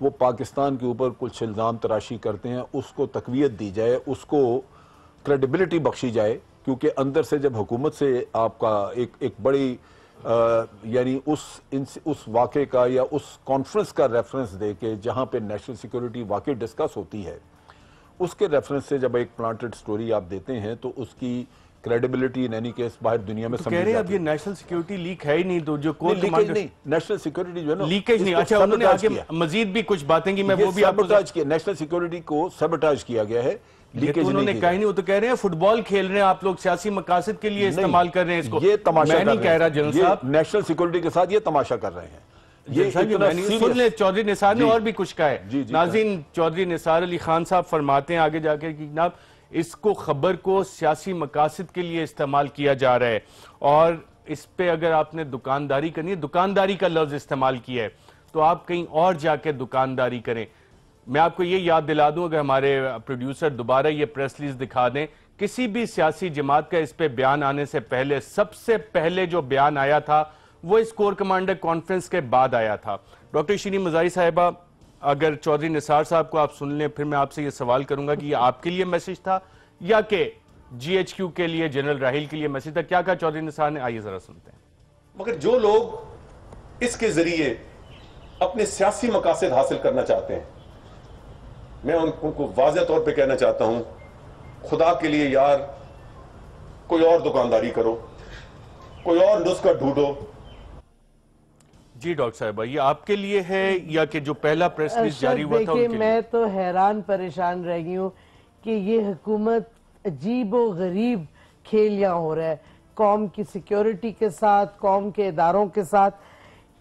وہ پاکستان کے اوپر کچھ الزام تراشی کرتے ہیں، اس کو تقویت دی جائے، اس کو کریڈیبلٹی بخشی جائے، کیونکہ اندر سے جب حکومت سے آپ کا ایک بڑی یعنی اس واقعے کا یا اس کانفرنس کا ریفرنس دے کے جہاں پہ نیشنل سیکیورٹی واقعی ڈسکس ہوتی ہے، اس کے ریفرنس سے جب ایک پلانٹڈ سٹوری آپ دیتے ہیں تو اس کی کریڈیبلٹی ان اینی کیس باہر دنیا میں کہہ رہے ہیں اب یہ نیشنل سیکیورٹی لیک ہے ہی نہیں، تو جو کور لیکیج نہیں، نیشنل سیکیورٹی جو ہے نا لیکیج نہیں، اچھا انہوں نے آگے مزید بھی کچھ باتیں کی، میں وہ بھی آپ کو کیا نیشنل سیکیورٹی کو سیبوٹاج کیا گیا ہے، لیکیج انہوں نے کہا ہی نہیں، وہ تو کہہ رہے ہیں فٹ بال کھیل رہے ہیں آپ لوگ، سیاسی مقاصد کے لیے استعمال کر رہے ہیں اس کو، یہ تماشا میں نہیں کہہ رہا جنرل صاحب، نیشنل سیکیورٹی کے ساتھ یہ تماشا کر رہے ہیں، یہ سن لیں چودھری نثار نے اور بھی کچھ کہا ہے۔ ناظرین، چودھری نثار علی خان صاحب فرماتے ہیں آگے جا کے کہ جناب اس کو خبر کو سیاسی مقاصد کے لیے استعمال کیا جا رہا ہے، اور اس پہ اگر آپ نے دکانداری کرنی ہے، دکانداری کا لفظ استعمال کیا ہے، تو آپ کہیں اور جا کے دکانداری کریں۔ میں آپ کو یہ یاد دلا دوں، اگر ہمارے پروڈیوسر دوبارہ یہ پریس ریلیز دکھا دیں، کسی بھی سیاسی جماعت کا اس پہ بیان آنے سے پہلے سب سے پہلے جو بیان آیا تھا وہ اس کور کمانڈر کانفرنس کے بعد آیا تھا۔ ڈاکٹر شیرین مزاری صاحبہ، اگر چودھری نثار صاحب کو آپ سن لیں، پھر میں آپ سے یہ سوال کروں گا کہ یہ آپ کے لیے میسج تھا یا کہ جی ایچ کیو کے لیے، جنرل راحیل کے لیے میسج تھا؟ کیا کہا چودھری نثار نے؟ آئیے ذرا سنتے ہیں۔ مگر جو لوگ اس کے ذریعے اپنے سیاسی مقاصد حاصل کرنا چاہتے ہیں، میں ان کو واضح طور پہ کہنا چاہتا ہوں، خدا کے لیے یار کوئی اور دکانداری کرو، کوئی اور نسخہ ڈھونڈو۔ جی ڈاکٹر صاحبہ، یہ آپ کے لیے ہے یا کہ جو پہلا پریس ریلیز جاری ہوا تھا ان کے لیے؟ میں تو حیران پریشان رہ گئی ہوں کہ یہ حکومت عجیب و غریب کھیلیاں ہو رہا ہے قوم کی سیکیورٹی کے ساتھ، قوم کے اداروں کے ساتھ۔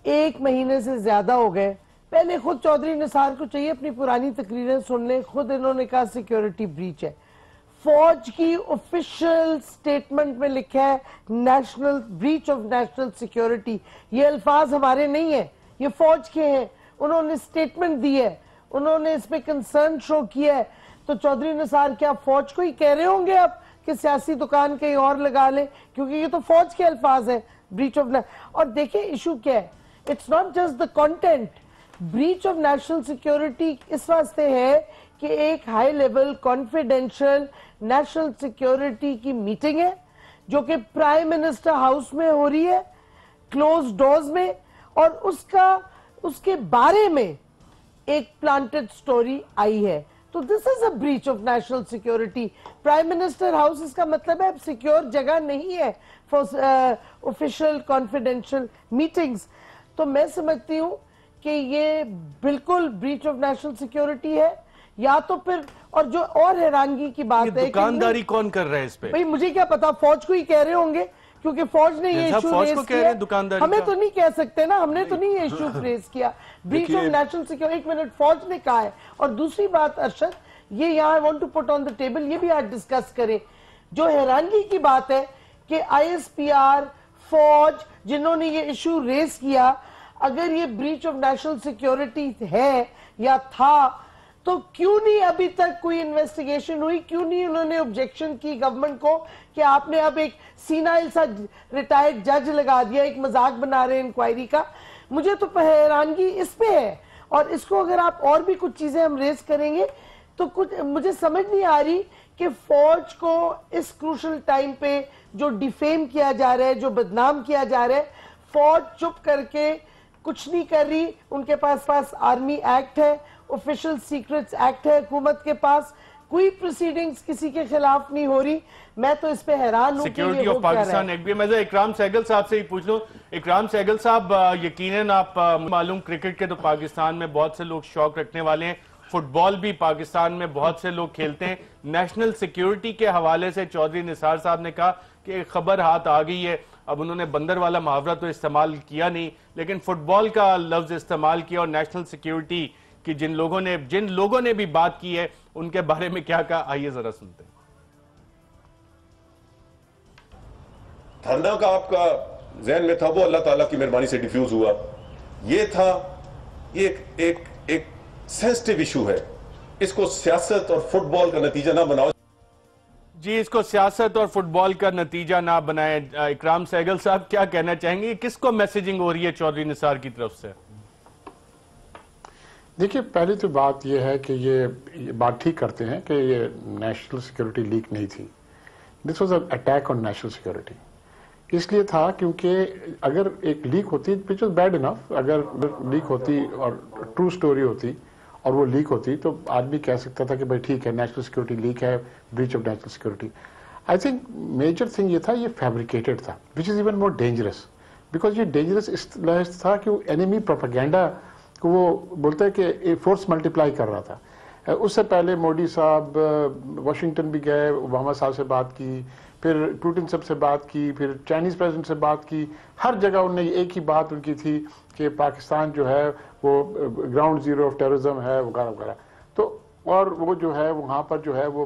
1 مہینے سے زیادہ ہو گئے، پہلے خود چودھری نثار کو چاہیے اپنی پرانی تقریریں سن لیں، خود انہوں نے کہا سیکیورٹی بریچ ہے۔ فوج کی آفیشل سٹیٹمنٹ میں لکھا ہے national breach of national security, یہ الفاظ ہمارے نہیں ہیں، یہ فوج کے ہیں، انہوں نے سٹیٹمنٹ دی ہے، انہوں نے اس پہ کنسرن شو کیا ہے۔ تو چودھری نثار کیا فوج کو ہی کہہ رہے ہوں گے اب کہ سیاسی دکان کہیں اور لگا لیں، کیونکہ یہ تو فوج کے الفاظ ہیں بریچ آف۔ اور دیکھیں ایشو کیا ہے، it's not just the content, breach of national security اس واسطے ہے کہ ایک high level confidential national security کی میٹنگ ہے جو کہ پرائم منسٹر ہاؤس میں ہو رہی ہے کلوز ڈورز میں، اور اس کے بارے میں ایک پلانٹڈ سٹوری آئی ہے۔ تو this is a breach of national security. Prime minister house اس کا مطلب ہے اب سیکیور جگہ نہیں ہے فار آفیشیل کانفیڈینشیل میٹنگز۔ تو میں سمجھتی ہوں کہ یہ بالکل بریچ آف نیشنل سیکیورٹی ہے، یا تو پھر، اور جو اور حیرانگی کی بات ہے، دکانداری کون کر رہا ہے اس پہ؟ بھئی مجھے کیا پتا، فوج کو ہی کہہ رہے ہوں گے کیونکہ فوج نے یہ ایشو ریز کیا، ہمیں تو نہیں کہہ سکتے نا، ہم نے تو نہیں یہ ایشو ریز کیا۔ Breach of national security, 1 minute, فوج نے کہا ہے۔ اور دوسری بات ارشد، یہ یہاں I want to put on the table، یہ بھی آج ڈسکس کریں، جو حیرانگی کی بات ہے کہ ISPR، فوج جنہوں نے یہ ایشو ریز کیا، اگر یہ بریچ آف نیشنل سیکیورٹی ہے یا تھا تو کیوں نہیں ابھی تک کوئی انویسٹیگیشن ہوئی؟ کیوں نہیں انہوں نے objection کی گورنمنٹ کو کہ آپ نے اب ایک سینائل سا ریٹائرڈ جج لگا دیا، ایک مذاق بنا رہے ہیں انکوائری کا؟ مجھے تو حیرانگی اس پہ ہے، اور اس کو اگر آپ اور بھی کچھ چیزیں ہم ریز کریں گے تو کچھ مجھے سمجھ نہیں آ رہی کہ فوج کو اس کروشل ٹائم پہ جو ڈیفیم کیا جا رہا ہے، جو بدنام کیا جا رہا ہے، فوج چپ کر کے کچھ نہیں کر رہی۔ ان کے پاس آرمی ایکٹ ہے، آفیشل سیکرٹس ایکٹ ہے حکومت کے پاس، کوئی پروسیڈنگز کسی کے خلاف نہیں ہو رہی۔ میں تو اس پہ حیران ہوں کہ سیکیورٹی آف پاکستان ایکٹ بھی۔ میں اکرام سہگل صاحب سے ہی پوچھ لوں، اکرام سہگل صاحب، یقیناً آپ معلوم کرکٹ کے تو پاکستان میں بہت سے لوگ شوق رکھنے والے ہیں، فٹ بال بھی پاکستان میں بہت سے لوگ کھیلتے ہیں، نیشنل سیکیورٹی کے حوالے سے چودھری نثار صاحب نے کہا کہ ایک خبر ہاتھ آ گئی ہے، اب انہوں نے بندر والا محاورہ تو استعمال کیا نہیں لیکن فٹ بال کا لفظ استعمال کیا، اور نیشنل سیکیورٹی کی جن لوگوں نے بھی بات کی ہے ان کے بارے میں کیا کہا، آئیے ذرا سنتے ہیں۔ دھرنا کا آپ کا ذہن میں تھا، وہ اللہ تعالیٰ کی مہربانی سے ڈیفیوز ہوا۔ یہ تھا، یہ ایک سینسٹیو ایشو ہے، اس کو سیاست اور فٹ بال کا نتیجہ نہ بناؤ۔ جی، اس کو سیاست اور فٹ بال کا نتیجہ نہ بنائیں۔ اکرام سہگل صاحب کیا کہنا چاہیں گے، کس کو میسیجنگ ہو رہی ہے چودھری نثار کی طرف سے؟ دیکھیے پہلی تو بات یہ ہے کہ یہ بات ٹھیک کرتے ہیں کہ یہ نیشنل سیکورٹی لیک نہیں تھی. This was an attack on national security. اس لیے تھا کیونکہ اگر ایک لیک ہوتی وچ واز بیڈ انف، اگر لیک ہوتی اور ٹرو سٹوری ہوتی اور وہ لیک ہوتی تو آدمی کہہ سکتا تھا کہ بھائی ٹھیک ہے نیشنل سیکورٹی لیک ہے، breach of national security. I think major thing یہ تھا یہ فیبریکیٹڈ تھا، which is even more dangerous, because یہ ڈینجرس اس لحاظ تھا کہ وہ اینیمی پروپیگینڈا کو وہ بولتا ہے کہ فورس ملٹیپلائی کر رہا تھا. اس سے پہلے مودی صاحب واشنگٹن بھی گئے، اوباما صاحب سے بات کی، پھر پوٹن صاحب سے بات کی، پھر چائنیز پریزیڈنٹ سے بات کی. ہر جگہ انہوں نے ایک ہی بات ان کی تھی کہ پاکستان جو ہے وہ گراؤنڈ زیرو آف ٹیررزم ہے وغیرہ وغیرہ. تو اور وہ جو ہے وہاں پر جو ہے وہ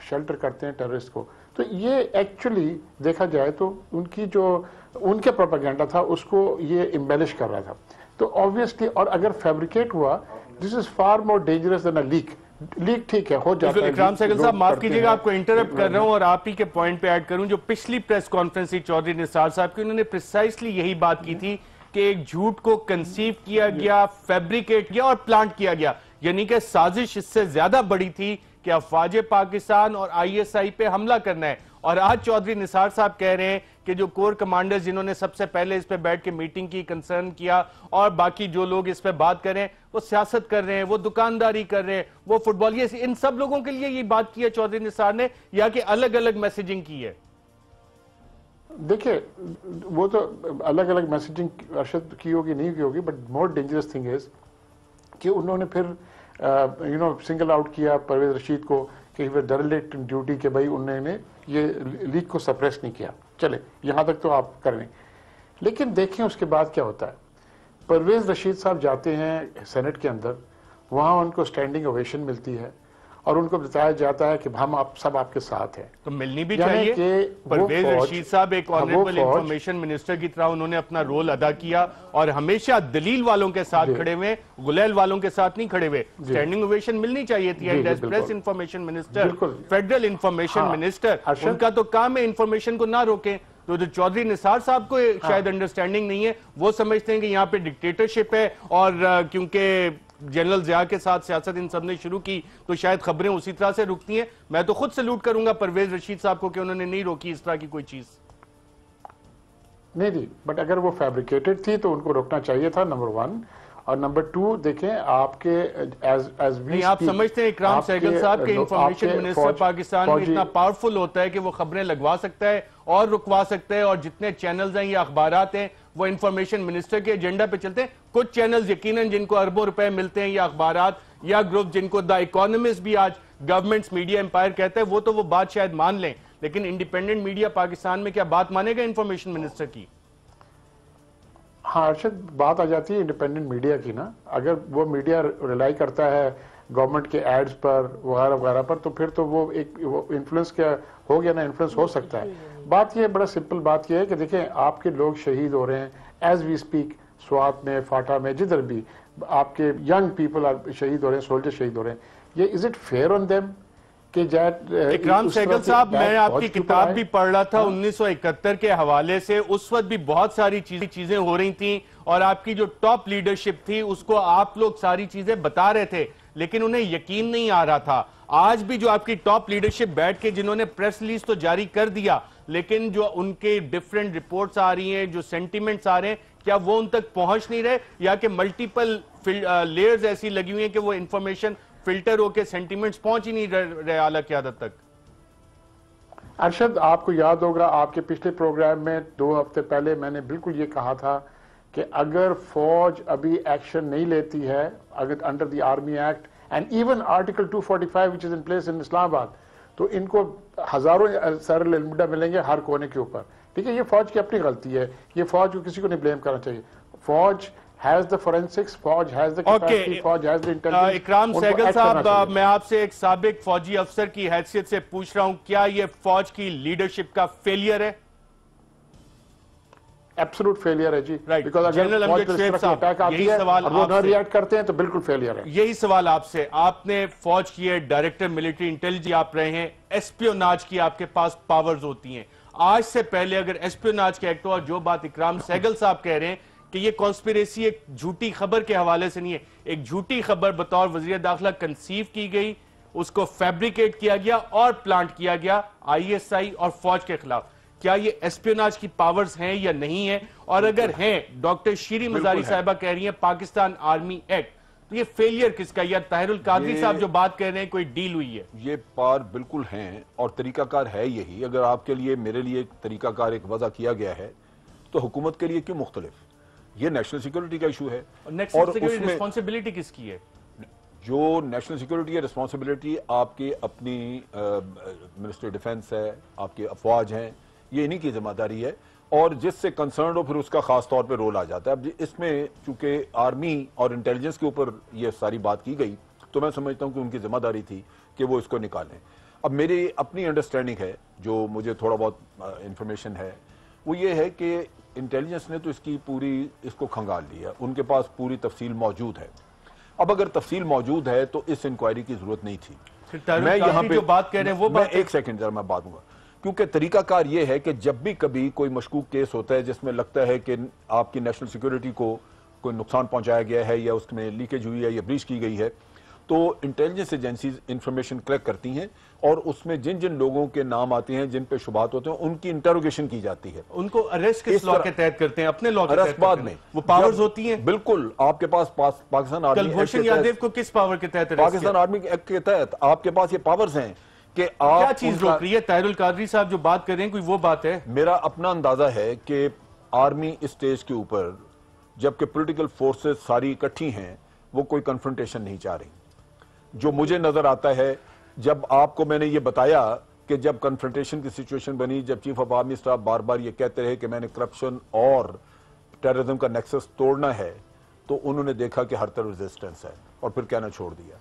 شیلٹر کرتے ہیں ٹیررسٹ کو. تو یہ ایکچولی دیکھا جائے تو ان کی جو ان کے پروپیگنڈا تھا اس کو یہ امبیلش کر رہا تھا. تو آبویسلی اور اگر فیبریکیٹ ہوا this is far more dangerous than a leak. Leak ٹھیک ہے ہو جاتا ہے. اکرام سہگل صاحب معاف کیجیے گا آپ کو انٹرپٹ کر رہا ہوں اور آپ ہی کے پوائنٹ پہ ایڈ کروں. جو پچھلی پریس کانفرنس تھی چودھری نثار صاحب کی، انہوں نے پریسائسلی یہی بات کی تھی کہ ایک جھوٹ کو کنسیو کیا گیا، فیبریکیٹ کیا اور پلانٹ کیا گیا، یعنی کہ سازش اس سے زیادہ بڑی تھی کہ افواج پاکستان اور آئی ایس آئی پہ حملہ کرنا ہے. اور آج چودھری نثار صاحب کہہ رہے ہیں کہ جو کور کمانڈرز جنہوں نے سب سے پہلے اس پہ بیٹھ کے میٹنگ کی، کنسرن کیا، اور باقی جو لوگ اس پہ بات کر رہے ہیں وہ سیاست کر رہے ہیں، وہ دکانداری کر رہے ہیں، وہ فٹ بال، یہ ان سب لوگوں کے لیے یہ بات کی ہے چودھری نثار نے یا کہ الگ الگ میسیجنگ کی ہے؟ دیکھیں وہ تو الگ الگ میسیجنگ ارشد کی ہوگی نہیں کی ہوگی، but more dangerous thing is کہ انہوں نے پھر سنگل آؤٹ کیا پرویز رشید کو کہ ڈیریلیکٹ ڈیوٹی کہ بھائی انہوں نے یہ لیک کو سپریس نہیں کیا. چلے یہاں تک تو آپ کر لیں، لیکن دیکھیں اس کے بعد کیا ہوتا ہے. پرویز رشید صاحب جاتے ہیں سینٹ کے اندر، وہاں ان کو اسٹینڈنگ اویشن ملتی ہے اور ان کو بتایا جاتا ہے کہ ہم سب آپ کے ساتھ ہیں. تو ملنی بھی چاہیے. پرویز رشید صاحب ایک آنریبل انفارمیشن منسٹر کی طرح انہوں نے اپنا رول ادا کیا اور ہمیشہ دلیل والوں کے ساتھ کھڑے ہوئے، غلیل والوں کے ساتھ نہیں کھڑے ہوئے. اسٹینڈنگ اویشن ملنی چاہیے تھی. And as press information minister, federal information minister, ان کا تو کام ہے انفارمیشن کو نہ روکیں. تو جو چودھری نثار صاحب کو شاید انڈرسٹینڈنگ نہیں ہے، وہ سمجھتے ہیں کہ یہاں پہ ڈکٹیٹرشپ ہے اور کیونکہ جنرل ضیاء کے ساتھ سیاست ان سب نے شروع کی تو شاید خبریں اسی طرح سے رکتی ہیں. میں تو خود سلوٹ کروں گا پرویز رشید صاحب کو کہ انہوں نے نہیں روکی اس طرح کی کوئی چیز. نہیں جی، بٹ اگر وہ فیبریکیٹڈ تھی تو ان کو روکنا چاہیے تھا، نمبر 1. اور نمبر 2 دیکھیں آپ کے نہیں، آپ سمجھتے ہیں اکرام سہگل صاحب کے انفارمیشن منسٹر پاکستان میں اتنا پاورفل ہوتا ہے کہ وہ خبریں لگوا سکتا ہے اور رکوا سکتا ہے، اور جتنے چینلز ہیں یا اخبارات ہیں وہ انفارمیشن منسٹر کے ایجنڈا پہ چلتے ہیں. کچھ چینلز یقیناً جن کو اربوں روپے ملتے ہیں یا اخبارات یا گروپ جن کو دا اکانومسٹ بھی آج گورنمنٹس میڈیا امپائر کہتا ہے، وہ تو وہ بات شاید مان لیں، لیکن انڈیپینڈنٹ میڈیا پاکستان میں کیا بات مانے گا انفارمیشن منسٹر کی؟ ہاں ارشد، بات آ جاتی ہے انڈیپینڈنٹ میڈیا کی نا. اگر وہ میڈیا ریلائی کرتا ہے گورنمنٹ کے ایڈز پر وغیرہ وغیرہ پر تو پھر تو وہ ایک انفلوئنس کیا ہو گیا نا، انفلوئنس ہو سکتا ہے. بات یہ بڑا سمپل بات یہ ہے کہ دیکھیں آپ کے لوگ شہید ہو رہے ہیں ایز وی اسپیک. سوات میں، فاٹا میں، جدھر بھی آپ کے ینگ پیپل شہید ہو رہے ہیں، سولجر شہید ہو رہے ہیں. یہ is it fair on them کہ اکرام سہگل صاحب میں آپ کی کتاب بھی پڑھ رہا تھا 1971 کے حوالے سے، اس وقت بھی بہت ساری چیزیں ہو رہی تھیں اور آپ کی جو ٹاپ لیڈرشپ تھی اس کو آپ لوگ ساری چیزیں بتا رہے تھے لیکن انہیں یقین نہیں آ رہا تھا. آج بھی جو آپ کی ٹاپ لیڈرشپ بیٹھ کے جنہوں نے پریس ریلیز تو جاری کر دیا لیکن جو ان کے ڈیفرنٹ رپورٹس آ رہی ہیں، جو سینٹیمنٹس آ رہے ہیں، کیا وہ ان تک پہنچ نہیں رہے یا کہ ملٹیپل لیئرز ایسی لگی ہوئی ہیں کہ وہ انفارمیشن فلٹر ہو کے سینٹیمنٹس پہنچ ہی نہیں رہے اعلیٰ قیادت تک؟ ارشد آپ کو یاد ہوگا آپ کے پچھلے پروگرام میں 2 ہفتے پہلے میں نے بالکل یہ کہا تھا کہ اگر فوج ابھی ایکشن نہیں لیتی ہے اگر under the army act and even article 245 which is in place in اسلام آباد تو ان کو ہزاروں سیرل المڈا ملیں گے ہر کونے کے اوپر. ٹھیک ہے، یہ فوج کی اپنی غلطی ہے، یہ فوج کو کسی کو نہیں بلیم کرنا چاہیے. فوج has the forensics, فوج has the capacity, فوج has the intelligence. اکرام سہگل صاحب میں آپ سے ایک سابق فوجی افسر کی حیثیت سے پوچھ رہا ہوں، کیا یہ فوج کی لیڈرشپ کا فیلئر ہے؟ ایبسولوٹ فیلئر ہے جی. Because اگر فوج پر اس طرح اٹیک آتی ہے اور وہ نہ ریئیکٹ کرتے ہیں تو بالکل فیلئر ہے. یہی سوال آپ سے، آپ نے فوج کی ہے، ڈائریکٹر ملٹری انٹیلیجنس آپ رہے ہیں، ایسپیوناج کی آپ کے پاس پاورز ہوتی ہیں. آج سے پہلے اگر ایسپیوناج کا ایکٹ ہو، اور جو بات اکرام سہگل صاحب کہہ رہے ہیں کہ یہ کانسپیریسی ایک جھوٹی خبر کے حوالے سے نہیں ہے، ایک جھوٹی خبر بطور وزیر داخلہ کنسیو کی گئی، اس کو فیبریکیٹ کیا گیا اور پلانٹ کیا گیا آئی ایس آئی اور فوج کے خلاف. کیا یہ ایسپیوناج کی پاورز ہیں یا نہیں ہیں؟ اور اگر ہیں، ڈاکٹر شیریں مزاری صاحبہ کہہ رہی ہیں پاکستان آرمی ایکٹ، تو یہ فیلئر کس کا؟ یا طاہر القادری صاحب جو بات کہہ رہے ہیں کوئی ڈیل ہوئی ہے؟ یہ پار بالکل ہیں اور طریقہ کار ہے یہی. اگر آپ کے لیے میرے لیے طریقہ کار ایک وضع کیا گیا ہے تو حکومت کے لیے کیوں مختلف؟ یہ نیشنل سیکیورٹی کا ایشو ہے. نیشنل سیکیورٹی ریسپانسبلٹی کس کی ہے؟ جو نیشنل سیکیورٹی ہے ریسپانسبلٹی آپ کی اپنی منسٹر ڈیفنس ہے، آپ کی افواج ہیں، یہ انہی کی ذمہ داری ہے. اور جس سے کنسرنڈ ہو پھر اس کا خاص طور پہ رول آ جاتا ہے. اب اس میں چونکہ آرمی اور انٹیلیجنس کے اوپر یہ ساری بات کی گئی تو میں سمجھتا ہوں کہ ان کی ذمہ داری تھی کہ وہ اس کو نکالیں. اب میری اپنی انڈرسٹینڈنگ ہے، جو مجھے تھوڑا بہت انفارمیشن ہے، وہ یہ ہے کہ انٹیلیجنس نے تو اس کو کھنگال لیا. ان کے پاس پوری تفصیل موجود ہے. اب اگر تفصیل موجود ہے تو اس انکوائری کی ضرورت نہیں تھی. میں یہاں پہ جو بات کہہ رہے ہیں وہ بات ایک سیکنڈ ذرا میں بات دوں گا، کیونکہ طریقہ کار یہ ہے کہ جب بھی کبھی کوئی مشکوک کیس ہوتا ہے جس میں لگتا ہے کہ آپ کی نیشنل سیکیورٹی کو کوئی نقصان پہنچایا گیا ہے یا اس میں لیکیج ہوئی ہے یا بریچ کی گئی ہے، تو انٹیلیجنس ایجنسیز انفارمیشن کلیکٹ کرتی ہیں اور اس میں جن جن لوگوں کے نام آتے ہیں، جن پہ شبہات ہوتے ہیں، ان کی انٹروگیشن کی جاتی ہے. ان کو اریسٹ کس لاء کے تحت کرتے ہیں؟ اپنے لاء کے تحت بعد میں وہ پاورز ہوتی ہیں. بالکل آپ کے پاس پاکستان آرمی کلبھوشن یادیو کو کس پاور کے تحت پاکستان آرمی ایکٹ کے تحت آپ کے پاس یہ پاورز ہیں کہ آپ کیا چیز روک رہی ہے؟ طاہر القادری صاحب جو بات کر رہے ہیں کوئی وہ بات ہے؟ میرا اپنا اندازہ ہے کہ آرمی اسٹیج کے اوپر جبکہ پولیٹیکل فورسز ساری اکٹھی ہیں وہ کوئی کنفرنٹیشن نہیں چاہ رہی. جو مجھے نظر آتا ہے، جب آپ کو میں نے یہ بتایا کہ جب کنفرنٹیشن کی سچویشن بنی، جب چیف آف آرمی اسٹاف بار بار یہ کہتے رہے کہ میں نے کرپشن اور ٹیررزم کا نیکسس توڑنا ہے، تو انہوں نے دیکھا کہ ہر طرف ریزسٹنس ہے اور پھر کہنا چھوڑ دیا.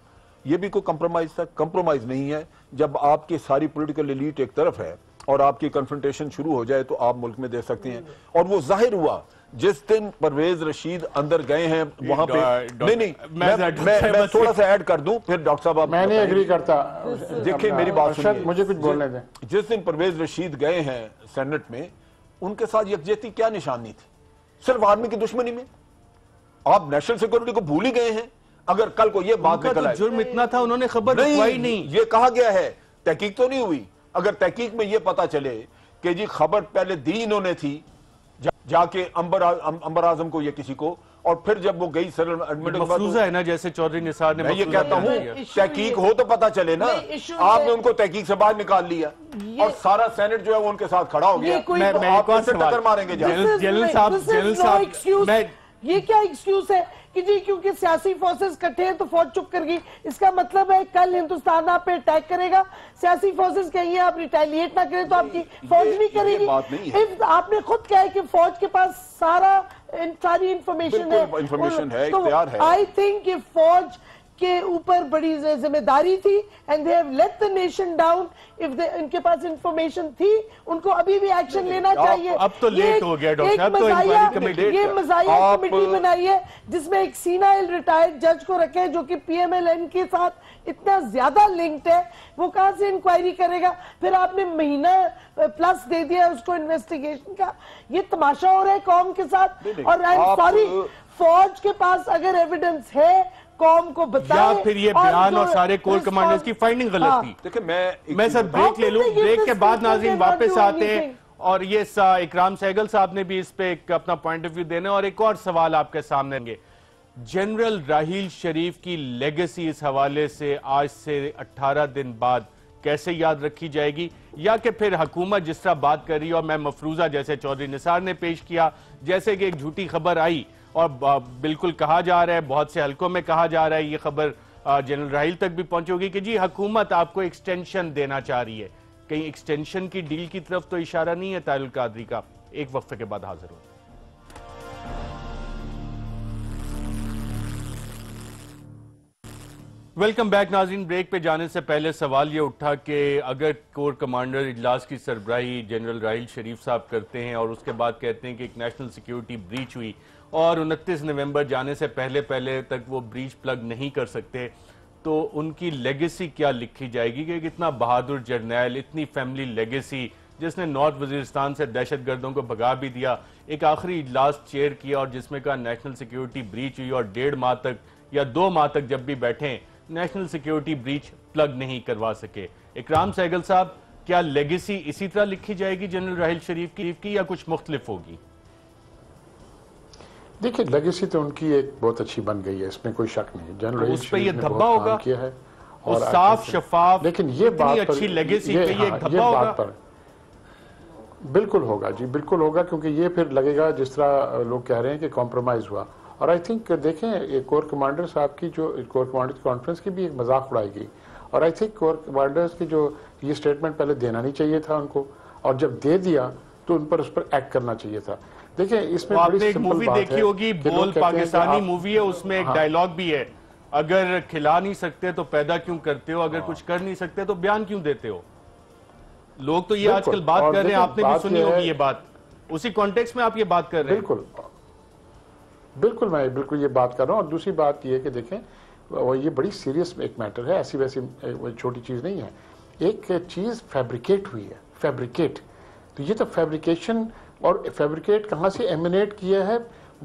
یہ بھی کوئی کمپرومائز تھا؟ کمپرومائز نہیں ہے. جب آپ کی ساری پولیٹیکل ایلیٹ ایک طرف ہے اور آپ کی کنفرنٹیشن شروع ہو جائے تو آپ ملک میں دیکھ سکتے ہیں. اور وہ ظاہر ہوا جس دن پرویز رشید اندر گئے ہیں وہاں پہ. نہیں میں تھوڑا سا ایڈ کر دوں پھر ڈاکٹر صاحب. میں نہیں ایگری کرتا. دیکھیں میری بات سنیے، مجھے کچھ بولنے دیں. جس دن پرویز رشید گئے ہیں سینٹ میں، ان کے ساتھ یکجہتی کیا نشانی تھی؟ صرف آرمی کی دشمنی میں. آپ نیشنل سیکورٹی کو بھول ہی گئے ہیں. اگر کل کو یہ بات نکل آئے، جرم اتنا تھا انہوں نے خبر دکھوائی نہیں. یہ کہا گیا ہے، تحقیق تو نہیں ہوئی. اگر تحقیق میں یہ پتا چلے کہ جی خبر پہلے دی انہوں نے تھی جا کے انبر اعظم کو یا کسی کو، اور پھر جب وہ گئی سر مفروضہ ہے نا، جیسے چودھری نثار نے. میں یہ کہتا ہوں تحقیق ہو تو پتا چلے نا. آپ نے ان کو تحقیق سے باہر نکال لیا اور سارا سینٹ جو ہے وہ ان کے ساتھ کھڑا ہو گیا. آپ سے ٹکر ماریں گے. جنرل صاحب یہ کیا ایکسکیوز ہے کہ جی کیونکہ سیاسی فورسز کٹھے ہیں تو فوج چپ کر گئی؟ اس کا مطلب ہے کل ہندوستان آپ پہ اٹیک کرے گا، سیاسی فورسز کہیں آپ ریٹیلیٹ نہ کریں تو آپ کی فوج نہیں کرے گی. آپ نے خود کہا ہے کہ فوج کے پاس ساری انفارمیشن ہے. تو آئی تھنک کہ فوج کے اوپر بڑی ذمہ داری تھی and they have let the nation down. ان کے پاس انفارمیشن تھی ان کو ابھی بھی ایکشن لینا چاہیے. اب تو لیٹ ہو گیا ڈاکٹر صاحب. یہ مزاحیہ کمیٹی بنائی ہے جس میں ایک سینائل ریٹائرڈ جج کو رکھے جو کہ پی ایم ایل این کے ساتھ اتنا زیادہ لنکڈ ہے، وہ کہاں سے انکوائری کرے گا؟ پھر آپ نے مہینہ پلس دے دیا اس کو انویسٹیگیشن کا. یہ تماشا ہو رہا ہے قوم کے ساتھ. اور سوری، فوج کے پاس اگر ایویڈنس ہے قوم کو بتائیں. یا پھر یہ بیان اور سارے کور کمانڈرز کی فائنڈنگ غلط تھی. دیکھیں میں سر بریک لے لوں، بریک کے بعد ناظرین واپس آتے ہیں اور یہ اکرام سہگل صاحب نے بھی اس پہ اپنا پوائنٹ آف ویو دینا اور ایک اور سوال آپ کے سامنے گے. جنرل راحیل شریف کی لیگیسی اس حوالے سے آج سے 18 دن بعد کیسے یاد رکھی جائے گی، یا کہ پھر حکومت جس طرح بات کر رہی ہے اور میں مفروضہ جیسے چودھری نثار نے پیش کیا، جیسے کہ ایک جھوٹی خبر آئی اور بالکل کہا جا رہا ہے، بہت سے حلقوں میں کہا جا رہا ہے، یہ خبر جنرل راحیل تک بھی پہنچے ہوگی کہ جی حکومت آپ کو ایکسٹینشن دینا چاہ رہی ہے. کہیں ایکسٹینشن کی ڈیل کی طرف تو اشارہ نہیں ہے طاہر القادری کا؟ ایک وقفے کے بعد حاضر ہوں. ویلکم بیک ناظرین. بریک پہ جانے سے پہلے سوال یہ اٹھا کہ اگر کور کمانڈر اجلاس کی سربراہی جنرل راحیل شریف صاحب کرتے ہیں اور اس کے بعد کہتے ہیں کہ ایک نیشنل سیکیورٹی بریچ ہوئی اور 29 نومبر جانے سے پہلے تک وہ بریچ پلگ نہیں کر سکتے، تو ان کی لیگیسی کیا لکھی جائے گی کہ اتنا بہادر جرنیل، اتنی فیملی لیگیسی جس نے نارتھ وزیرستان سے دہشت گردوں کو بھگا بھی دیا، ایک آخری اجلاس چیئر کیا اور جس میں کہا نیشنل سیکیورٹی بریچ ہوئی اور 1.5 ماہ تک یا 2 ماہ تک جب بھی بیٹھیں نیشنل سیکیورٹی بریچ پلگ نہیں کروا سکے. اکرام سہگل صاحب، کیا لیگیسی اسی طرح لکھی جائے گی جنرل راحیل شریف کی یا کچھ مختلف ہوگی؟ دیکھیں لیگیسی تو ان کی ایک بہت اچھی بن گئی ہے، اس میں کوئی شک نہیں. جنرل راحیل اس پہ یہ شریف نے دھبا بہت ہوگا کام کیا ہے اور صاف شفاف لیکن یہ اتنی اچھی لیگیسی پہ یہ ایک دھبا ہوگا. بالکل ہوگا جی، بالکل ہوگا، کیونکہ یہ پھر لگے گا جس طرح لوگ کہہ رہے ہیں کہ کمپرومائز ہوا. اور آئی تھنک دیکھیں کور کمانڈر صاحب کی جو کور کمانڈر کی کانفرنس کی بھی ایک مذاق اڑائی گئی، اور آئی تھنک کور کمانڈرز کی جو یہ سٹیٹمنٹ پہلے دینا نہیں چاہیے تھا ان کو، اور جب دے دیا تو ان پر اس پر ایکٹ کرنا چاہیے تھا. دیکھیں اس میں آپ نے بڑی ایک سمپل مووی بات ہے دیکھی ہوگی، کہ لوگ بول کہتے ہیں کہ پاکستانی آپ- مووی ہے، اس میں ایک ڈائیلاگ بھی ہے، اگر کھلا نہیں سکتے تو پیدا کیوں کرتے ہو، اگر کچھ کر نہیں سکتے تو بیان کیوں دیتے ہو. لوگ تو یہ آج کل بات کر رہے ہیں، آپ نے بھی سنی ہوگی یہ بات، اسی کانٹیکس میں آپ یہ بات کر رہے ہیں. بالکل میں بالکل یہ بات کر رہا ہوں. اور دوسری بات یہ ہے کہ دیکھیں یہ بڑی سیریس ایک میٹر ہے، ایسی ویسی چھوٹی چیز نہیں ہے. ایک چیز فیبریکیٹ ہوئی ہے، فیبریکیٹ، تو یہ تو فیبریکیشن، اور فیبریکیٹ کہاں سے ایمینیٹ کیا ہے؟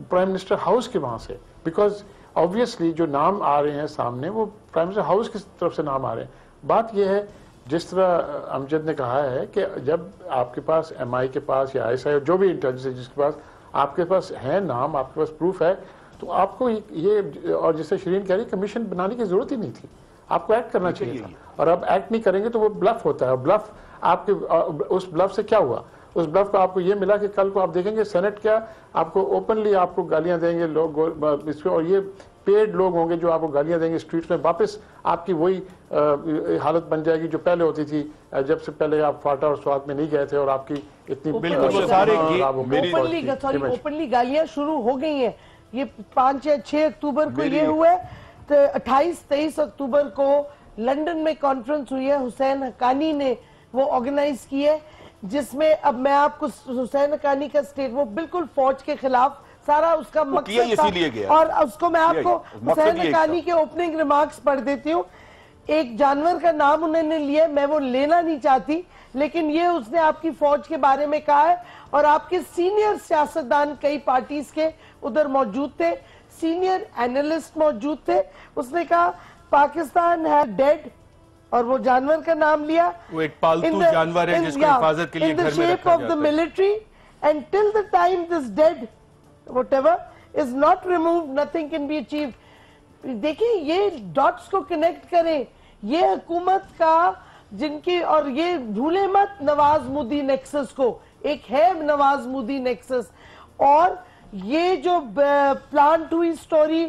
پرائم منسٹر ہاؤس کے وہاں سے، بیکاز آبویسلی جو نام آ رہے ہیں سامنے وہ پرائم منسٹر ہاؤس کی طرف سے نام آ رہے ہیں. بات یہ ہے جس طرح امجد نے کہا ہے کہ جب آپ کے پاس ایم آئی کے پاس یا ISI جو بھی انٹیلیجنس ہے جس کے پاس آپ کے پاس ہے نام، آپ کے پاس پروف ہے، تو آپ کو یہ، اور جس سے شرین کہہ رہی کمیشن بنانے کی ضرورت ہی نہیں تھی، آپ کو ایکٹ کرنا چاہیے تھا. اور اب ایکٹ نہیں کریں گے تو وہ بلف ہوتا ہے. بلف آپ کے اس بلف سے کیا ہوا؟ اس بلف کو آپ کو یہ ملا کہ کل کو آپ دیکھیں گے سینٹ کیا آپ کو اوپنلی آپ کو گالیاں دیں گے لوگ اس پہ، اور یہ پیڈ لوگ ہوں گے جو آپ کو گالیاں دیں گے اسٹریٹس میں. واپس آپ کی وہی حالت بن جائے گی جو پہلے ہوتی تھی جب سے پہلے آپ فاٹا اور سوات میں نہیں گئے تھے اور آپ کی اتنی بالکل وہ سارے اوپنلی گالیاں شروع ہو گئی ہیں. یہ 5 یا 6 اکتوبر کو یہ ہوئے، 28-23 اکتوبر کو لنڈن میں کانفرنس ہوئی ہے، حسین حقانی نے وہ آرگنائز کی ہے، جس میں اب میں آپ کو حسین حقانی کا سٹیٹ وہ بالکل فوج کے خلاف سارا اس کا مقصد تھا، اور اس کو میں آپ کو حسین حقانی کے اوپننگ ریمارکس پڑھ دیتی ہوں. ایک جانور کا نام انہوں نے لیا، میں وہ لینا نہیں چاہتی، لیکن یہ اس نے آپ کی فوج کے بارے میں کہا ہے، اور آپ کے سینئر سیاستدان کئی پارٹیز کے ادھر موجود تھے، سینئر اینالسٹ موجود تھے. اس نے کہا پاکستان ہے ڈیڈ، اور وہ جانور کا نام لیا، وہ ایک پالتو جانور ہے جس کو حفاظت کے لیے گھر میں رکھا جاتا ہے. military, and till the time this dead whatever is not removed, nothing can be achieved. دیکھیں یہ ڈاٹس کو کنیکٹ کریں، یہ حکومت کا جن کی، اور یہ بھولے مت نواز مودی نیکسس کو، ایک ہے نواز مودی نیکسس، اور یہ جو پلانٹ ہوئی سٹوری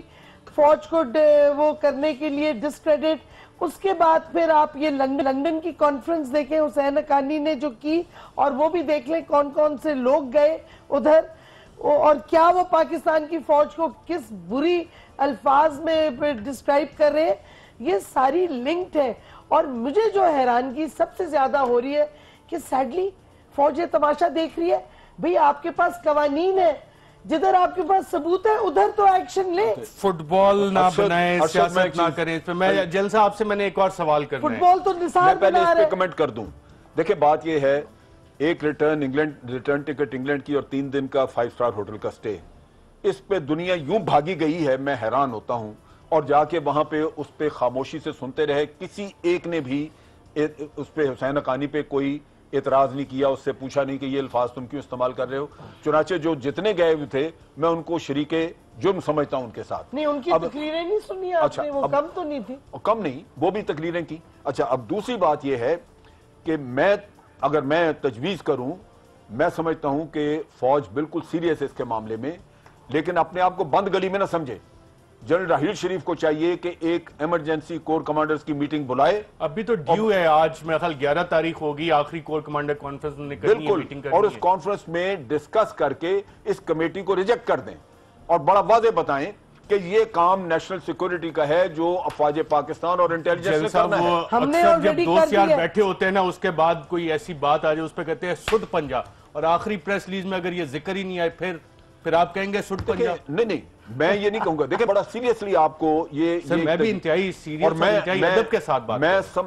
فوج کو وہ کرنے کے لیے ڈسکریڈٹ، اس کے بعد پھر آپ یہ لنڈن کی کانفرنس دیکھیں حسین حقانی نے جو کی، اور وہ بھی دیکھ لیں کون کون سے لوگ گئے ادھر، اور کیا وہ پاکستان کی فوج کو کس بری الفاظ میں ڈسکرائب کر رہے ہیں. یہ ساری لنکڈ ہے. اور مجھے جو حیرانگی سب سے زیادہ ہو رہی ہے کہ سیڈلی فوج یہ تماشا دیکھ رہی ہے. بھئی آپ کے پاس قوانین ہے، جدھر آپ کے پاس ثبوت ہے ادھر تو ایکشن لیں. فٹ بال نہ بنائیں، سیاست نہ کریں. میں جل صاحب سے میں نے ایک اور سوال کرنا ہے. فٹ بال تو نثار پہلے بنا اس رہے. پہ کمنٹ کر دوں. دیکھیں بات یہ ہے، ایک ریٹرن ٹکٹ انگلینڈ کی اور 3 دن کا 5 اسٹار ہوٹل کا سٹے، اس پہ دنیا یوں بھاگی گئی ہے، میں حیران ہوتا ہوں. اور جا کے وہاں پہ اس پہ خاموشی سے سنتے رہے، کسی ایک نے بھی اس پہ حسین حقانی پہ کوئی اعتراض نہیں کیا، اس سے پوچھا نہیں کہ یہ الفاظ تم کیوں استعمال کر رہے ہو. چنانچہ جو جتنے گئے ہوئے تھے میں ان کو شریک جرم سمجھتا ہوں ان کے ساتھ. نہیں ان کی تقریریں نہیں سنی آپ نے، وہ کم تو نہیں تھی. کم نہیں، وہ بھی تقریریں کی. اچھا اب دوسری بات یہ ہے کہ اگر میں تجویز کروں، میں سمجھتا ہوں کہ فوج بالکل سیریس ہے اس کے معاملے میں، لیکن اپنے آپ کو بند گلی میں نہ سمجھے. جنرل راحیل شریف کو چاہیے کہ ایک ایمرجنسی کور کمانڈرز کی میٹنگ بلائے. ابھی تو ڈیو ہے، آج میرے خیال 11 تاریخ ہوگی، آخری کور کمانڈر کانفرنس نے کرنی ہے، میٹنگ کرنی ہے. اور اس کانفرنس میں ڈسکس کر کے اس کمیٹی کو ریجیکٹ کر دیں اور بڑا واضح بتائیں کہ یہ کام نیشنل سیکورٹی کا ہے جو افواج پاکستان اور انٹیلیجنس نے کرنا ہے. ہم نے اکثر جب already دوست کر یار دیا. بیٹھے ہوتے ہیں نا، اس کے بعد کوئی ایسی بات آ جائے اس پہ کہتے ہیں سٹ پنجا، اور آخری پریس ریلیز میں اگر یہ ذکر ہی نہیں آئے پھر آپ کہیں گے سٹ پنجا. نہیں میں یہ نہیں کہوں گا. دیکھیں بڑا سیریسلی آپ کو یہ میں بھی انتہائی سیریس اور انتہائی ادب کے ساتھ بات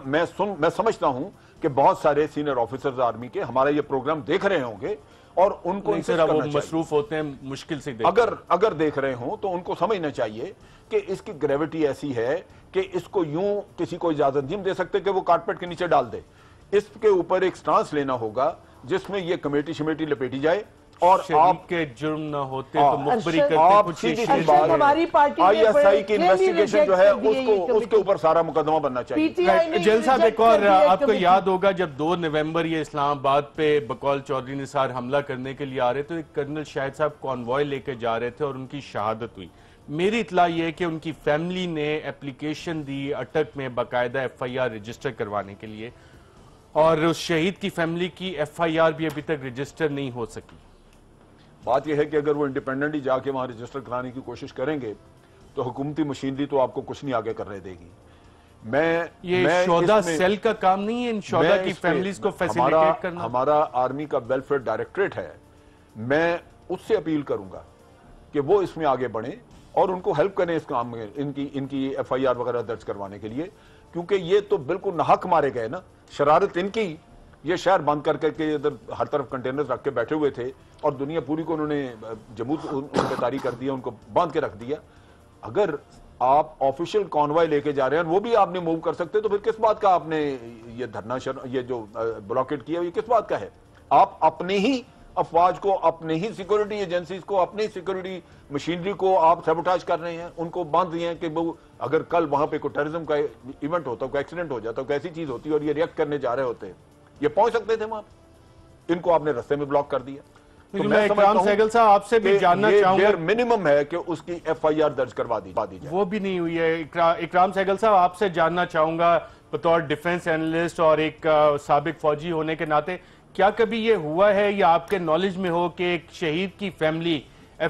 میں سمجھتا ہوں کہ بہت سارے سینئر آفیسرز آرمی کے ہمارا یہ پروگرام دیکھ رہے ہوں گے، اور ان کو سر وہ مصروف ہوتے ہیں مشکل سے اگر دیکھ رہے ہوں تو ان کو سمجھنا چاہیے کہ اس کی گریوٹی ایسی ہے کہ اس کو یوں کسی کو اجازت نہیں دے سکتے کہ وہ کارپیٹ کے نیچے ڈال دے. اس کے اوپر ایک سٹانس لینا ہوگا جس میں یہ کمیٹی شمیٹی لپیٹی جائے اور آپ کے جرم نہ ہوتے تو مخبری کرتے ISI کی انویسٹیگیشن جو ہے اس کے اوپر سارا مقدمہ بننا چاہیے. جیل صاحب ایک اور آپ کو یاد ہوگا جب 2 نومبر یہ اسلام آباد پہ بقول چودھری نثار حملہ کرنے کے لیے آ رہے تھے, کرنل شاہد صاحب کانوائے لے کے جا رہے تھے اور ان کی شہادت ہوئی. میری اطلاع یہ ہے کہ ان کی فیملی نے اپلیکیشن دی اٹک میں باقاعدہ FIR رجسٹر کروانے کے لیے, اور اس شہید کی فیملی کی FIR بھی ابھی تک رجسٹر نہیں ہو سکی. بات یہ ہے کہ اگر وہ انڈیپینڈنٹلی جا کے وہاں رجسٹر کرانے کی کوشش کریں گے تو حکومتی مشینری تو آپ کو کچھ نہیں آگے کرنے دے گی. یہ شہداء سیل کا کام نہیں ہے ان شہداء کی فیملیز کو فیسیلیٹیٹ کرنا. ہمارا آرمی کا ویلفیئر ڈائریکٹریٹ ہے, میں اس سے اپیل کروں گا کہ وہ اس میں آگے بڑھیں اور ان کو ہیلپ کریں اس کام میں, ان کی FIR وغیرہ درج کروانے کے لیے, کیونکہ یہ تو بالکل ناحق مارے گئے نا. شرارت ان کی, یہ شہر بند کر کے ادھر ہر طرف کنٹینرز رکھ کے بیٹھے ہوئے تھے اور دنیا پوری کو انہوں نے جمود ان پہ طاری کر دیا, ان کو باندھ کے رکھ دیا. اگر آپ آفیشیل کانوائے لے کے جا رہے ہیں وہ بھی آپ نے موو کر سکتے تو پھر کس بات کا آپ نے یہ دھرنا یہ جو بلاکیٹ کیا یہ کس بات کا ہے؟ آپ اپنے ہی افواج کو, اپنے ہی سیکورٹی ایجنسیز کو, اپنے سیکورٹی مشینری کو آپ سیبوٹاج کر رہے ہیں, ان کو باندھ دیے ہیں کہ وہ اگر کل وہاں پہ کوئی ٹیررزم کا ایونٹ ہوتا, کوئی ایکسیڈنٹ ہو جاتا, کوئی ایسی چیز ہوتی اور یہ ریئیکٹ کرنے جا رہے ہوتے, یہ پہنچ سکتے تھے وہاں, ان کو آپ نے رستے میں بلاک کر دیا. میں اکرام سہگل صاحب آپ سے بھی جاننا چاہوں گا, منیمم ہے کہ اس کی FIR درج کروا دی جائے, وہ بھی نہیں ہوئی ہے. اکرام سہگل صاحب آپ سے جاننا چاہوں گا بطور ڈیفنس اینالسٹ اور ایک سابق فوجی ہونے کے ناطے, کیا کبھی یہ ہوا ہے یا آپ کے نالج میں ہو کہ ایک شہید کی فیملی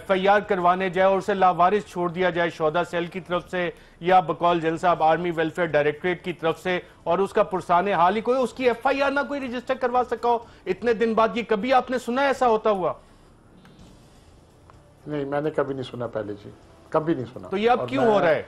FIR کروانے جائے اور اسے لاوارث چھوڑ دیا جائے شہداء سیل کی طرف سے یا بقول جنرل صاحب آرمی ویلفیئر ڈائریکٹریٹ کی طرف سے, اور اس کا پرسان حال ہی کوئی اس کی FIR نہ کوئی رجسٹر کروا سکا ہو اتنے دن بعد؟ یہ کبھی آپ نے سنا ایسا ہوتا ہوا؟ نہیں, میں نے کبھی نہیں سنا پہلے جی, کبھی نہیں سنا. تو یہ اب کیوں ہو رہا ہے؟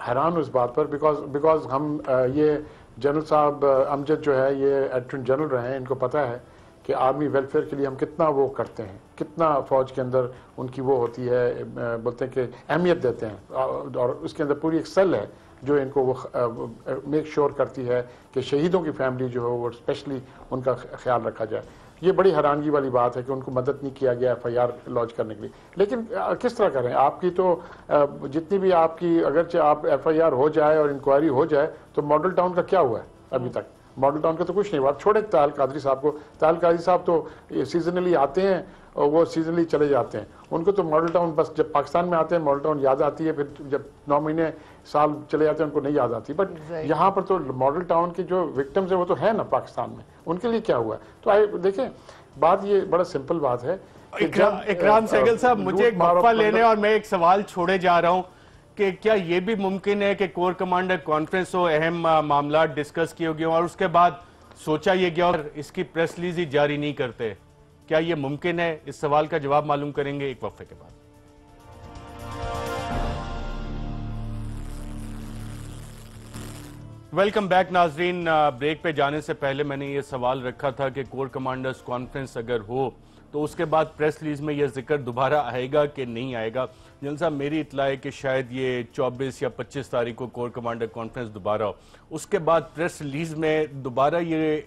حیران ہوں اس بات پر, بیکاز ہم یہ جنرل صاحب امجد جو ہے یہ ایڈجنٹ جنرل رہے ہیں, ان کو پتہ ہے کہ آرمی ویلفیئر کے لیے ہم کتنا وہ کرتے ہیں, کتنا فوج کے اندر ان کی وہ ہوتی ہے, بولتے ہیں کہ اہمیت دیتے ہیں, اور اس کے اندر پوری ایک سیل ہے جو ان کو وہ میک شور کرتی ہے کہ شہیدوں کی فیملی جو ہو وہ اسپیشلی ان کا خیال رکھا جائے. یہ بڑی حیرانگی والی بات ہے کہ ان کو مدد نہیں کیا گیا FIR لانچ کرنے کے لیے. لیکن کس طرح کریں, آپ کی تو جتنی بھی آپ کی اگرچہ آپ FIR ہو جائے اور انکوائری ہو جائے تو ماڈل ٹاؤن کا کیا ہوا ہے ابھی تک؟ ماڈل ٹاؤن کا تو کچھ نہیں ہوا. آپ چھوڑیں طاہر قادری صاحب کو, طاہر قادری صاحب تو سیزنلی آتے ہیں اور وہ سیزنلی چلے جاتے ہیں, ان کو تو ماڈل ٹاؤن بس جب پاکستان میں آتے ہیں ماڈل ٹاؤن یاد آتی ہے, پھر جب 9 مہینے سال چلے جاتے ہیں ان کو نہیں یاد آتی. بٹ یہاں پر تو ماڈل ٹاؤن کے جو وکٹمز ہیں وہ تو ہے نا پاکستان میں, ان کے لیے کیا ہوا ہے؟ تو دیکھیں بات یہ بڑا سمپل بات ہے. اکرام سہگل صاحب مجھے ایک وقفہ لینے اور میں ایک سوال چھوڑے جا رہا ہوں کہ کیا یہ بھی ممکن ہے کہ کور کمانڈر کانفرنس ہو, اہم معاملات ڈسکس کیے گئے اور اس کے بعد سوچا یہ گیا اور اس کی پریس ریلیز ہی جاری نہیں کرتے؟ کیا یہ ممکن ہے؟ اس سوال کا جواب معلوم کریں گے ایک وقفے کے بعد. ویلکم بیک ناظرین. بریک پہ جانے سے پہلے میں نے یہ سوال رکھا تھا کہ کور کمانڈرز کانفرنس اگر ہو تو اس کے بعد پریس ریلیز میں یہ ذکر دوبارہ آئے گا کہ نہیں آئے گا. جنرل صاحب میری اطلاع ہے کہ شاید یہ 24 یا 25 تاریخ کو کور کمانڈر کانفرنس دوبارہ ہو, اس کے بعد پریس ریلیز میں دوبارہ یہ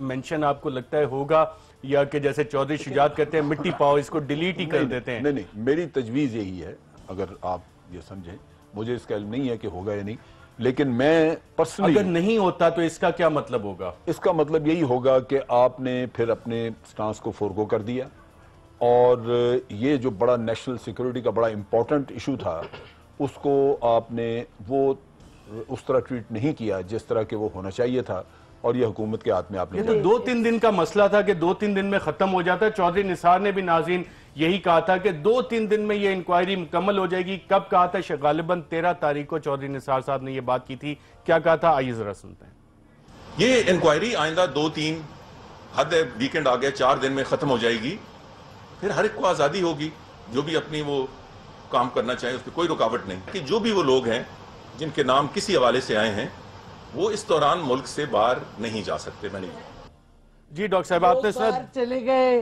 منشن آپ کو لگتا ہے ہوگا, یا کہ جیسے چودھری شجاعت کہتے ہیں مٹی پاؤ اس کو ڈیلیٹ ہی کر دیتے ہیں؟ نہیں, میری تجویز یہی ہے, اگر آپ یہ سمجھیں, مجھے اس کا علم نہیں ہے کہ ہوگا یا نہیں, لیکن میں پرسنلی اگر نہیں ہوتا تو اس کا کیا مطلب ہوگا؟ اس کا مطلب یہی ہوگا کہ آپ نے پھر اپنے سٹانس کو فورگو کر دیا, اور یہ جو بڑا نیشنل سیکورٹی کا بڑا امپورٹنٹ ایشو تھا اس کو آپ نے وہ اس طرح ٹریٹ نہیں کیا جس طرح کہ وہ ہونا چاہیے تھا, اور یہ حکومت کے ہاتھ میں آپ نے. یہ تو 2-3 دن کا مسئلہ تھا کہ 2-3 دن میں ختم ہو جاتا ہے. چودھری نثار نے بھی ناظرین یہی کہا تھا کہ 2-3 دن میں یہ انکوائری مکمل ہو جائے گی. کب کہا تھا؟ غالباً 13 تاریخ کو چودھری نثار صاحب نے یہ بات کی تھی. کیا کہا تھا آئیے ذرا سنتے ہیں. یہ انکوائری آئندہ 2-3 حد ویکنڈ آ گیا 4 دن میں ختم ہو جائے گی. پھر ہر ایک کو آزادی ہوگی جو بھی اپنی وہ کام کرنا چاہے, اس پہ کوئی رکاوٹ نہیں. کہ جو بھی وہ لوگ ہیں جن کے نام کسی حوالے سے آئے ہیں وہ اس دوران ملک سے باہر نہیں جا سکتے. میں نہیں. جی ڈاکٹر صاحب آپ نے چلے گئے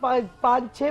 5-6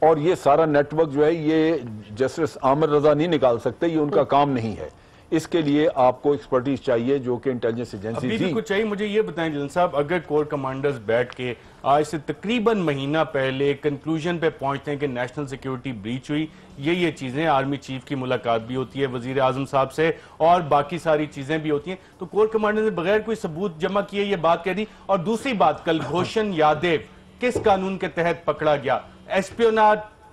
اور یہ سارا نیٹ ورک جو ہے یہ جسٹس عامر رضا نہیں نکال سکتے، یہ ان کا کام نہیں ہے. اس کے لیے آپ کو ایکسپرٹیز چاہیے جو کہ انٹیلیجنس ایجنسی ابھی بھی کچھ چاہیے. مجھے یہ بتائیں جنرل صاحب، اگر کور کمانڈرز بیٹھ کے آج سے تقریباً مہینہ پہلے کنکلوژن پہ پہنچتے ہیں کہ نیشنل سیکیورٹی بریچ ہوئی، یہ چیزیں آرمی چیف کی ملاقات بھی ہوتی ہے وزیر اعظم صاحب سے اور باقی ساری چیزیں بھی ہوتی ہیں، تو کور کمانڈر نے بغیر کوئی ثبوت جمع کیے یہ بات کہہ دی. اور دوسری بات، کلبھوشن یادیو کس قانون کے تحت پکڑا گیا؟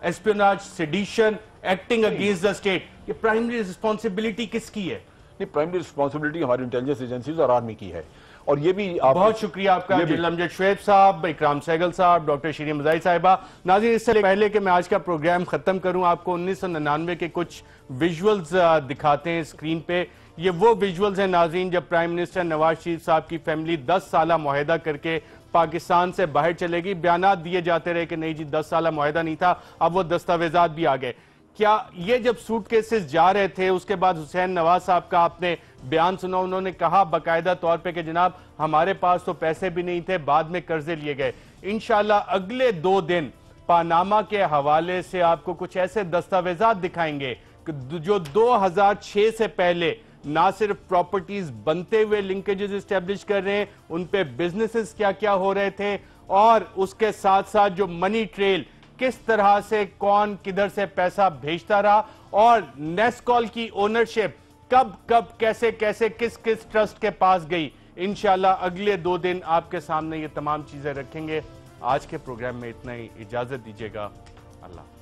Espionage, sedition, acting against the state. یہ پرائمری رسپانسبلٹی کس کی ہے؟ نہیں، پرائمری رسپانسبلٹی ہماری انٹیلیجنس ایجنسیز اور آرمی کی ہے. اور یہ بھی بہت شکریہ آپ کا جنرل امجد شعیب صاحب، اکرام سہگل صاحب، ڈاکٹر شیرین مزاحی صاحبہ. ناظرین، اس سے پہلے کہ میں آج کا پروگرام ختم کروں، آپ کو 1999 کے کچھ ویژولز دکھاتے ہیں اسکرین پہ. یہ وہ ویژولز ہیں ناظرین جب پرائم منسٹر نواز شریف صاحب کی فیملی 10 سالہ معاہدہ کر کے پاکستان سے باہر چلے گی. بیانات دیے جاتے رہے کہ نہیں جی 10 سالہ معاہدہ نہیں تھا، اب وہ دستاویزات بھی آ گئے. کیا یہ جب سوٹ کیسز جا رہے تھے اس کے بعد حسین نواز صاحب کا آپ نے بیان سنا، انہوں نے کہا باقاعدہ طور پہ کہ جناب ہمارے پاس تو پیسے بھی نہیں تھے، بعد میں قرضے لیے گئے. انشاءاللہ اگلے 2 دن پاناما کے حوالے سے آپ کو کچھ ایسے دستاویزات دکھائیں گے جو 2006 سے پہلے نہ صرف پراپرٹیز بنتے ہوئے لنکیجز اسٹیبلش کر رہے ہیں، ان پہ بزنسز کیا کیا ہو رہے تھے، اور اس کے ساتھ ساتھ جو منی ٹریل کس طرح سے کون کدھر سے پیسہ بھیجتا رہا، اور نیسکول کی اونرشپ کب کیسے کس ٹرسٹ کے پاس گئی. انشاءاللہ اگلے 2 دن آپ کے سامنے یہ تمام چیزیں رکھیں گے. آج کے پروگرام میں اتنا ہی، اجازت دیجیے گا. اللہ